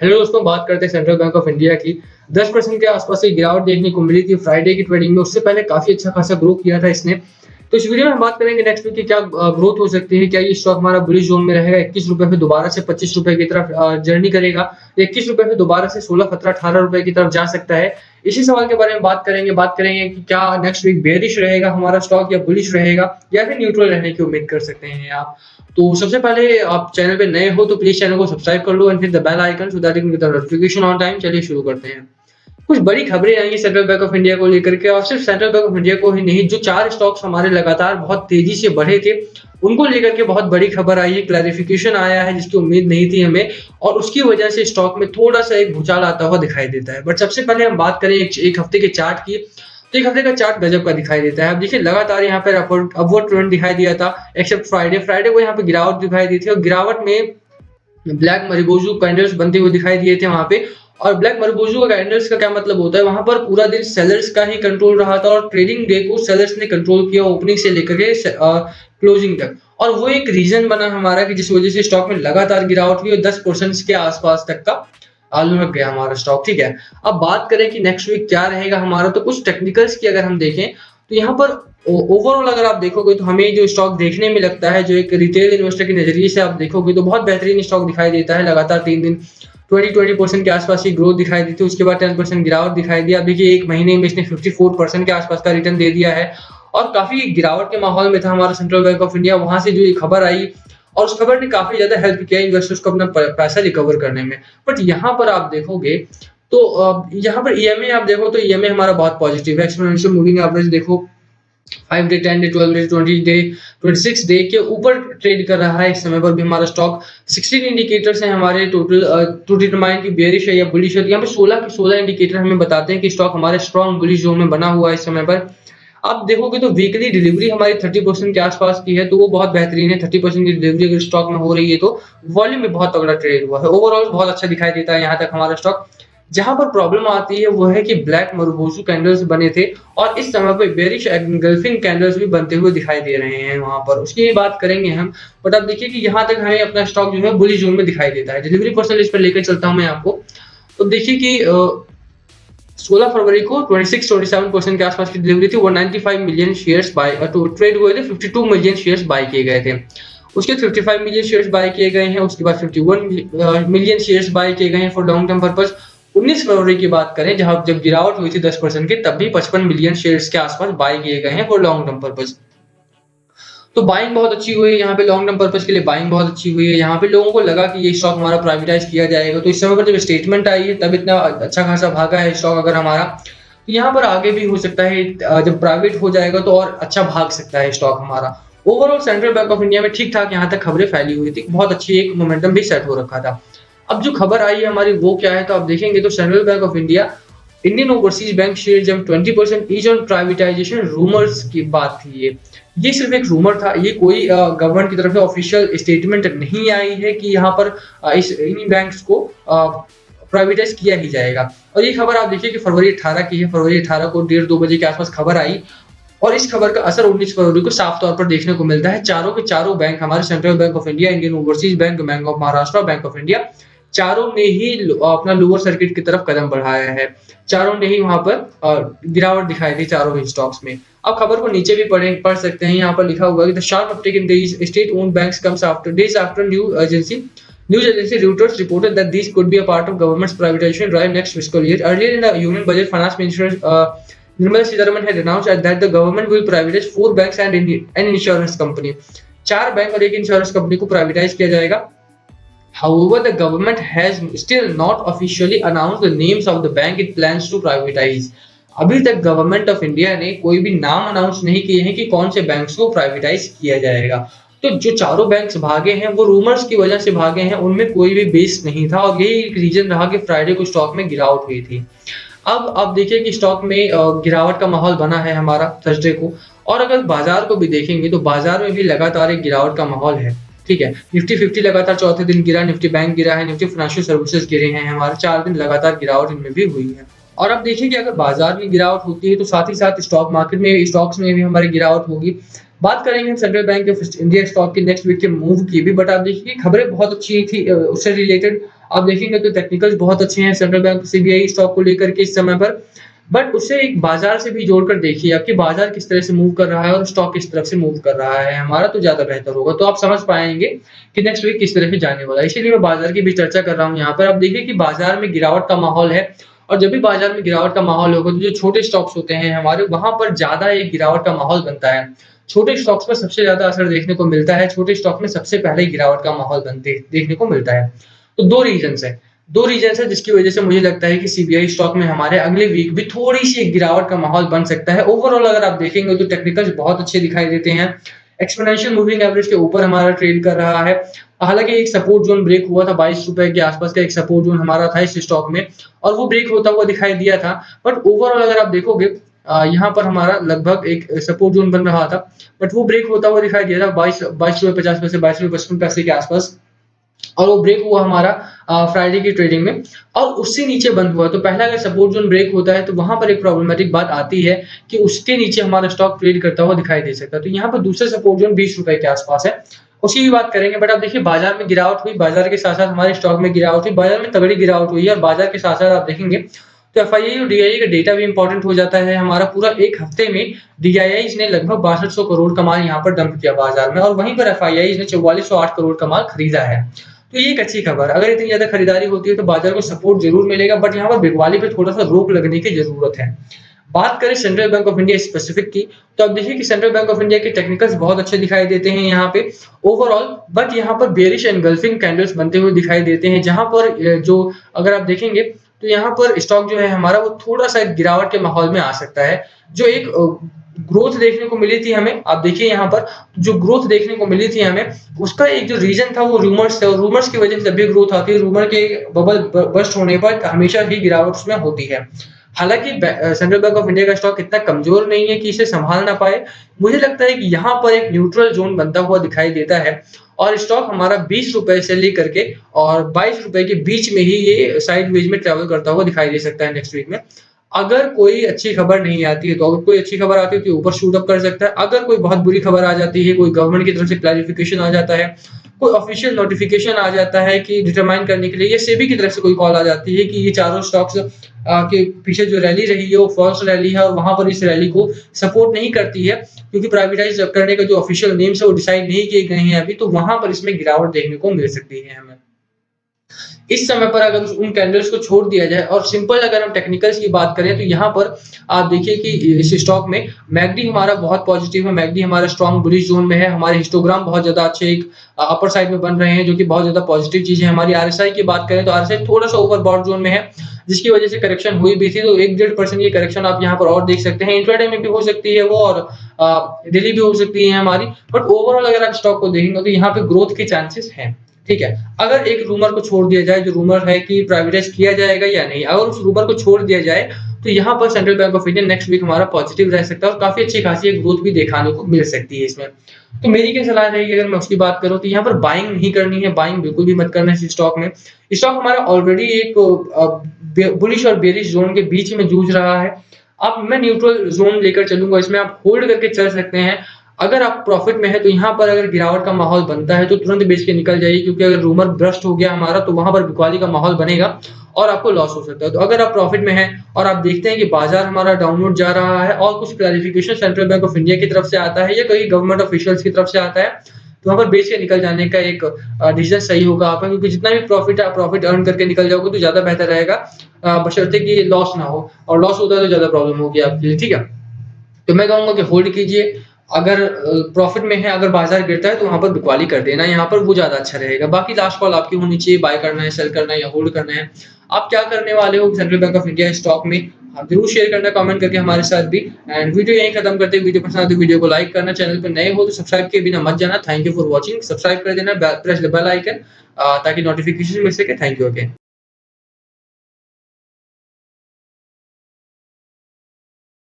Hello दोस्तों, बात करते हैं सेंट्रल बैंक ऑफ इंडिया की। 10% के आसपास एक गिरावट देखने को मिली थी फ्राइडे की ट्रेडिंग में। उससे पहले काफी अच्छा खासा ग्रो किया था इसने। तो इस वीडियो में हम बात करेंगे नेक्स्ट वीक की क्या ग्रोथ हो सकती है। क्या ये स्टॉक हमारा बुलिश जोन में रहेगा, 21 रुपए पे दोबारा से 25 रुपए की तरफ जर्नी करेगा, 21 रुपए पे दोबारा से 16 17 18 रुपए की तरफ जा सकता है। इसी सवाल के बारे में बात करेंगे कि क्या नेक्स्ट वीक बेरिश रहेगा हमारा स्टॉक या बुलिश रहेगा, या फिर न्यूट्रल रहने की उम्मीद कर सकते हैं आप। तो सबसे पहले आप चैनल पे नए हो तो प्लीज चैनल को सब्सक्राइब कर लो and hit the bell icon so that you can get the notification on time. चलिए शुरू करते हैं। कुछ बड़ी खबरें आई हैं सेंट्रल बैंक ऑफ इंडिया को लेकर के, और सिर्फ सेंट्रल बैंक ऑफ इंडिया को ही नहीं, जो 4 स्टॉक्स हमारे लगातार बहुत तेजी से बढ़े थे उनको लेकर के बहुत बड़ी खबर आई है, क्लैरिफिकेशन आया है जिसकी उम्मीद नहीं थी हमें, और उसकी वजह से स्टॉक में थोड़ा सा एक भूचाल आता हुआ दिखाई देता है। बट सबसे पहले हम बात करें एक हफ्ते के चार्ट की, तो एक हफ्ते का चार्ट गजब का दिखाई देता है। अब देखिए लगातार यहाँ पर अपवर्ड ट्रेंड दिखाई दिया था, एक्सेप्ट फ्राइडे को यहाँ पे गिरावट दिखाई दी थी, और गिरावट में ब्लैक मरिबोजू कैंडल्स बनते हुए दिखाई दिए थे वहां पे। और ब्लैक मरिबोजू का कैंडल्स का क्या मतलब होता है, वहां पर पूरा दिन सेलर्स का ही कंट्रोल रहा था और ट्रेडिंग डे को सेलर्स ने कंट्रोल किया ओपनिंग से लेकर के क्लोजिंग तक। और वो एक रीजन बना हमारा कि जिस वजह से स्टॉक में लगातार गिरावट हुई और 10% के आसपास तक का लुढ़क गया हमारा स्टॉक। ठीक है, अब बात करें कि नेक्स्ट वीक क्या रहेगा हमारा, तो कुछ टेक्निकल्स की अगर हम देखें तो यहाँ पर ओवरऑल अगर आप देखोगे तो हमें जो स्टॉक देखने में लगता है, जो एक रिटेल इन्वेस्टर के नजरिए से आप देखोगे तो बहुत बेहतरीन स्टॉक दिखाई देता है। लगातार 3 दिन 20% के आसपास की ग्रोथ दिखाई दी थी, उसके बाद 10% गिरावट दिखाई दिया। अब देखिए एक महीने में इसने 54% के आसपास का रिटर्न दे दिया है, और काफी गिरावट के माहौल में था हमारा सेंट्रल बैंक ऑफ इंडिया। वहां से जो ये खबर आई, और उस खबर ने काफी ज्यादा हेल्प किया इन्वेस्टर्स को अपना पैसा रिकवर करने में। बट यहाँ पर आप देखोगे तो यहाँ पर ईएमए आप देखो तो ईएमए हमारा बहुत पॉजिटिव है। एक्सपोनेंशियल मूविंग एवरेज देखो 5 day 10 day 12 day 20 day 26 day के ऊपर ट्रेड कर रहा है इस समय पर भी हमारा स्टॉक। 16 इंडिकेटर्स हैं हमारे टोटल टू डिटरमाइन की बेयरिश है या बुलिश है। यहाँ पे 16 के 16 इंडिकेटर हमें बताते हैं कि स्टॉक हमारे स्ट्रॉन्ग बुलिश जोन में बना हुआ है इस समय पर। आप देखोगे तो वीकली डिलीवरी हमारी 30% के आसपास की है, तो वो बहुत बेहतरीन है। 30% की डिलीवरी अगर स्टॉक में हो रही है तो वॉल्यूम में बहुत तगड़ा ट्रेड हुआ है। ओवरऑल बहुत अच्छा दिखाई देता है यहाँ तक हमारा स्टॉक। जहां पर प्रॉब्लम आती है वो है कि ब्लैक मरुबोजू कैंडल्स बने थे, और इस समय पर बेरिश एंगल्फिंग कैंडल्स भी बनते हुए दिखाई दे रहे हैं वहां पर, उसकी भी बात करेंगे हम। बट अब देखिए कि यहाँ तक हमें अपना स्टॉक जो है बुलिश जोन में दिखाई देता है। डिलीवरी परसेंटेज पर लेकर चलता हूं मैं आपको, तो देखिए कि 16 फरवरी को 26-27% के आसपास की डिलीवरी थी। 195 मिलियन शेयर्स बाय ट्रेड हुए थे, 52 मिलियन शेयर्स बाय किए गए थे। उसके 55 मिलियन शेयर्स बाय किए गए हैं, उसके बाद 51 मिलियन शेयर्स बाय किए गए हैं फॉर लॉन्ग टर्म पर्पस। 19 फरवरी की बात करें जब गिरावट हुई थी 10% की, तब भी 55 मिलियन शेयर्स के आसपास बाय किए गए हैं फॉर लॉन्ग टर्म पर्पस। तो बाइंग बहुत अच्छी हुई है यहाँ पे, लॉन्ग टर्म पर्पस के लिए बाइंग बहुत अच्छी हुई है। यहाँ पे लोगों को लगा कि ये स्टॉक हमारा प्राइवेटाइज किया जाएगा, तो इस समय पर जब स्टेटमेंट आई है तब इतना अच्छा खासा भागा है स्टॉक अगर हमारा। तो यहाँ पर आगे भी हो सकता है जब प्राइवेट हो जाएगा तो और अच्छा भाग सकता है स्टॉक हमारा। Overall central Bank of India में ठीक ठाक यहाँ तक खबरें फैली हुई थी, बहुत अच्छी एक मोमेंटम भी सेट हो रखा था। अब जो खबर आई है हमारी वो क्या है, तो आप देखेंगे तो central Bank of India Indian overseas bank share जब 20% ईच ऑन प्राइवेटाइजेशन रूमर्स की बात थी। ये सिर्फ एक रूमर था, ये कोई गवर्नमेंट की तरफ से ऑफिशियल स्टेटमेंट नहीं आई है कि यहाँ पर इन बैंक्स को प्राइवेटाइज किया ही जाएगा। और ये खबर आप देखिए कि फरवरी 18 की है। फरवरी 18 को 1:30-2 बजे के आसपास खबर आई, और इस खबर का असर 19 फरवरी को साफ तौर पर देखने को मिलता है। चारों के चारों बैंक हमारे central Bank of India, Indian overseas bank, bank of Maharashtra, bank of India, चारों ने ही अपना लोअर सर्किट की तरफ कदम बढ़ाया है। चारों ने ही वहां पर गिरावट दिखाई दी चारों ही स्टॉक्स में। अब खबर को नीचे भी पढ़ सकते हैं, यहाँ पर लिखा हुआ है कि the sharp Uptake in the state owned banks comes after days after News agency Reuters reported that these could be a part of government's privatization drive next fiscal year. Earlier in the Union Budget, Finance Minister Nirmala Sitharaman had announced that the government will privatize 4 banks and an insurance company. 4 bank और एक insurance company को privatise किया जाएगा। However, the government has still not officially announced the names of the bank it plans to privatize. अभी तक government of India ने कोई भी नाम अनाउंस नहीं किए हैं कि कौन से बैंक्स को प्राइवेटाइज किया जाएगा। तो जो चारों बैंक्स भागे हैं वो रूमर्स की वजह से भागे हैं, उनमें कोई भी बेस नहीं था, और यही एक रीजन रहा कि फ्राइडे को स्टॉक में गिरावट हुई थी। अब आप देखिए कि स्टॉक में गिरावट का माहौल बना है हमारा थर्सडे को, और अगर बाजार को भी देखेंगे तो बाजार में भी लगातार एक गिरावट का माहौल है। ठीक है, निफ्टी 50 लगातार चौथे दिन गिरा, निफ्टी बैंक गिरा है, निफ्टी फाइनेंशियल सर्विसेज गिरे हैं हमारे, 4 दिन लगातार गिरावट इनमें भी हुई है। और अब देखिए कि अगर बाजार में गिरावट होती है तो साथ ही साथ स्टॉक मार्केट में, स्टॉक्स में भी हमारी गिरावट होगी। बात करेंगे हम central Bank of India stock के नेक्स्ट वीक के मूव की भी, बट आप देखिए खबरें बहुत अच्छी थी उससे रिलेटेड। आप देखेंगे तो टेक्निकल्स बहुत अच्छे हैं सेंट्रल बैंक सीबीआई स्टॉक को लेकर के इस समय पर। बट उसे एक बाजार से भी जोड़कर देखिए आपकी बाजार किस तरह से मूव कर रहा है और स्टॉक किस तरफ से मूव कर रहा है हमारा, तो ज्यादा बेहतर होगा। तो आप समझ पाएंगे कि नेक्स्ट वीक किस तरह से जाने वाला है। इसीलिए मैं बाजार की भी चर्चा कर रहा हूँ यहाँ पर। आप देखिए कि बाजार में गिरावट का माहौल है, और जब भी बाजार में गिरावट का माहौल होगा तो जो छोटे स्टॉक्स होते हैं हमारे, वहां पर ज्यादा एक गिरावट का माहौल बनता है। छोटे स्टॉक्स पर सबसे ज्यादा असर देखने को मिलता है, छोटे स्टॉक में सबसे पहले गिरावट का माहौल देखने को मिलता है। तो दो रीजन है जिसकी वजह से मुझे लगता है कि सीबीआई स्टॉक में हमारे अगले वीक भी थोड़ी सी एक गिरावट का माहौल बन सकता है। ओवरऑल अगर आप देखेंगे तो टेक्निकल्स बहुत अच्छे दिखाई देते हैं, एक्सपोनेंशियल मूविंग एवरेज के ऊपर हमारा ट्रेड कर रहा है। हालांकि एक सपोर्ट जोन ब्रेक हुआ था 22 रुपए के आसपास का, एक सपोर्ट जोन हमारा था इस स्टॉक में, और वो ब्रेक होता हुआ दिखाई दिया था। बट ओवरऑल अगर आप देखोगे यहाँ पर हमारा लगभग एक सपोर्ट जोन बन रहा था, बट वो ब्रेक होता हुआ दिखाई दिया था 22 रुपए 50 पैसे 22 रुपए 55 पैसे के आसपास, और वो ब्रेक हुआ हमारा फ्राइडे की ट्रेडिंग में, और उससे नीचे बंद हुआ। तो पहला अगर सपोर्ट जोन ब्रेक होता है तो वहां पर एक प्रॉब्लमेटिक बात आती है कि उसके नीचे हमारा स्टॉक ट्रेड करता हुआ दिखाई दे सकता है। तो यहाँ पर दूसरा सपोर्ट जोन 20 रुपए के आसपास है, उसकी भी बात करेंगे। बट आप देखिए बाजार में गिरावट हुई, बाजार के साथ साथ हमारे स्टॉक में गिरावट हुई, बाजार में तगड़ी गिरावट हुई है, और बाजार के साथ साथ आप देखेंगे तो एफआईआई और डीआईआई का डेटा भी इंपॉर्टेंट हो जाता है हमारा। पूरा एक हफ्ते में डीआईआई ने लगभग 6200 करोड़ का माल यहाँ पर डंप किया बाजार में, और वहीं पर एफआईआई ने 4408 करोड़ का माल खरीदा है। तो ये एक अच्छी खबर, अगर इतनी ज्यादा खरीदारी होती है तो बाजार को सपोर्ट जरूर मिलेगा, बट यहाँ पर बिकवाली पे थोड़ा सा रोक लगने की जरूरत है। बात करें central Bank of India specific की, तो आप देखिए कि सेंट्रल बैंक ऑफ इंडिया के टेक्निकल्स बहुत अच्छे दिखाई देते हैं यहाँ पे ओवरऑल, बट यहाँ पर बेरिश एनगल्फिंग कैंडल्स बनते हुए दिखाई देते हैं, जहां पर जो अगर आप देखेंगे तो यहाँ पर स्टॉक जो है हमारा वो थोड़ा सा गिरावट के माहौल में आ सकता है। जो एक ग्रोथ देखने को मिली थी हमें, आप देखिए यहाँ पर जो ग्रोथ देखने को मिली थी हमें, उसका एक जो रीजन था वो रूमर्स है, और रूमर्स की वजह से जब भी ग्रोथ आती है, रूमर के बबल बर्स्ट होने पर हमेशा ही गिरावट उसमें होती है। हालांकि सेंट्रल बैंक ऑफ इंडिया का स्टॉक इतना कमजोर नहीं है कि इसे संभाल ना पाए। मुझे लगता है कि यहाँ पर एक न्यूट्रल जोन बनता हुआ दिखाई देता है, और स्टॉक हमारा 20 रुपए से लेकर के और 22 रुपए के बीच में ही ये साइडवेज में ट्रेवल करता हुआ दिखाई दे सकता है नेक्स्ट वीक में। अगर कोई अच्छी खबर नहीं आती है, तो अगर कोई अच्छी खबर आती है तो ऊपर शूट अप कर सकता है। अगर कोई बहुत बुरी खबर आ जाती है, कोई गवर्नमेंट की तरफ से क्लैरिफिकेशन आ जाता है, कोई ऑफिशियल नोटिफिकेशन आ जाता है कि डिटरमाइन करने के लिए, या सेबी की तरफ से कोई कॉल आ जाती है कि ये चारों स्टॉक्स के पीछे जो रैली रही है वो फॉल्स रैली है, और वहां पर इस रैली को सपोर्ट नहीं करती है, क्योंकि प्राइवेटाइज करने का जो ऑफिशियल नेम्स है वो डिसाइड नहीं किए गए हैं अभी, तो वहां पर इसमें गिरावट देखने को मिल सकती है हमें। इस समय पर अगर उन कैंडल्स को छोड़ दिया जाए, और सिंपल अगर हम टेक्निकल्स की बात करें, तो यहाँ पर आप देखिए कि इस स्टॉक में मैकडी हमारा बहुत पॉजिटिव है, मैकडी हमारा स्ट्रॉन्ग बुलिश जोन में है, हमारे हिस्टोग्राम बहुत ज्यादा अच्छे एक अपर साइड में बन रहे हैं, जो कि बहुत ज्यादा पॉजिटिव चीज है। हमारी आरएसआई की बात करें तो आरएसआई थोड़ा सा ओवरबॉट जोन में है, जिसकी वजह से करेक्शन हुई भी थी, तो 1-1.5% की करेक्शन आप यहाँ पर और देख सकते हैं। इंट्राडे में भी हो सकती है वो, और डेली भी हो सकती है हमारी, बट ओवरऑल अगर आप स्टॉक को देखेंगे तो यहाँ पे ग्रोथ के चांसेस हैं। ठीक है, अगर एक रूमर को छोड़ दिया जाए, जो रूमर है कि प्राइवेटाइज किया जाएगा या नहीं, अगर उस रूमर को छोड़ दिया जाए तो यहाँ पर सेंट्रल बैंक ऑफ इंडिया नेक्स्ट वीक हमारा पॉजिटिव रह सकता है, और काफी अच्छी खासी एक ग्रोथ भी दिखाने को मिल सकती है इसमें। तो मेरी क्या सलाह रहेगी अगर मैं उसकी बात करूं, तो यहाँ पर बाइंग नहीं करनी है, बाइंग बिल्कुल भी मत करना है इस स्टॉक में। स्टॉक हमारा ऑलरेडी एक बुलिश और बेरिश जोन के बीच में जूझ रहा है। अब मैं न्यूट्रल जोन लेकर चलूंगा, इसमें आप होल्ड करके चल सकते हैं। अगर आप प्रॉफिट में है तो यहाँ पर अगर गिरावट का माहौल बनता है तो तुरंत बेच के निकल जाइए, क्योंकि अगर रूमर ब्रस्ट हो गया हमारा तो वहां पर बिकवाली का माहौल बनेगा और आपको लॉस हो सकता है। तो अगर आप प्रॉफिट में है और आप देखते हैं कि बाजार हमारा डाउनवर्ड जा रहा है, और कुछ clarification central Bank of India की तरफ से आता है या कई गवर्नमेंट ऑफिशियल्स की तरफ से आता है, तो वहां पर बेच के निकल जाने का एक डिसीजन सही होगा आपका, क्योंकि जितना भी प्रॉफिट है आप प्रॉफिट अर्न करके निकल जाओगे तो ज्यादा बेहतर रहेगा, बशर्ते कि लॉस ना हो, और लॉस होता है तो ज्यादा प्रॉब्लम होगी आपके लिए। ठीक है, तो मैं कहूंगा कि होल्ड कीजिए। अगर प्रॉफिट में है, अगर बाजार गिरता है तो वहां पर बिकवाली कर देना, यहाँ पर वो ज्यादा अच्छा रहेगा। बाकी लास्ट कॉल आपकी होनी चाहिए, बाय करना है, सेल करना है या होल्ड करना है, आप क्या करने वाले हो central Bank of India stock में, आप जरूर शेयर करना कमेंट करके हमारे साथ भी। एंड वीडियो यहीं खत्म करते हैं। वीडियो पसंद आए तो वीडियो को लाइक करना, चैनल पर नए हो तो सब्सक्राइब के बिना मत जाना। Thank you for watching, subscribe कर देना, प्रेस द बेल आइकन ताकि नोटिफिकेशन मिल सके। Thank you again.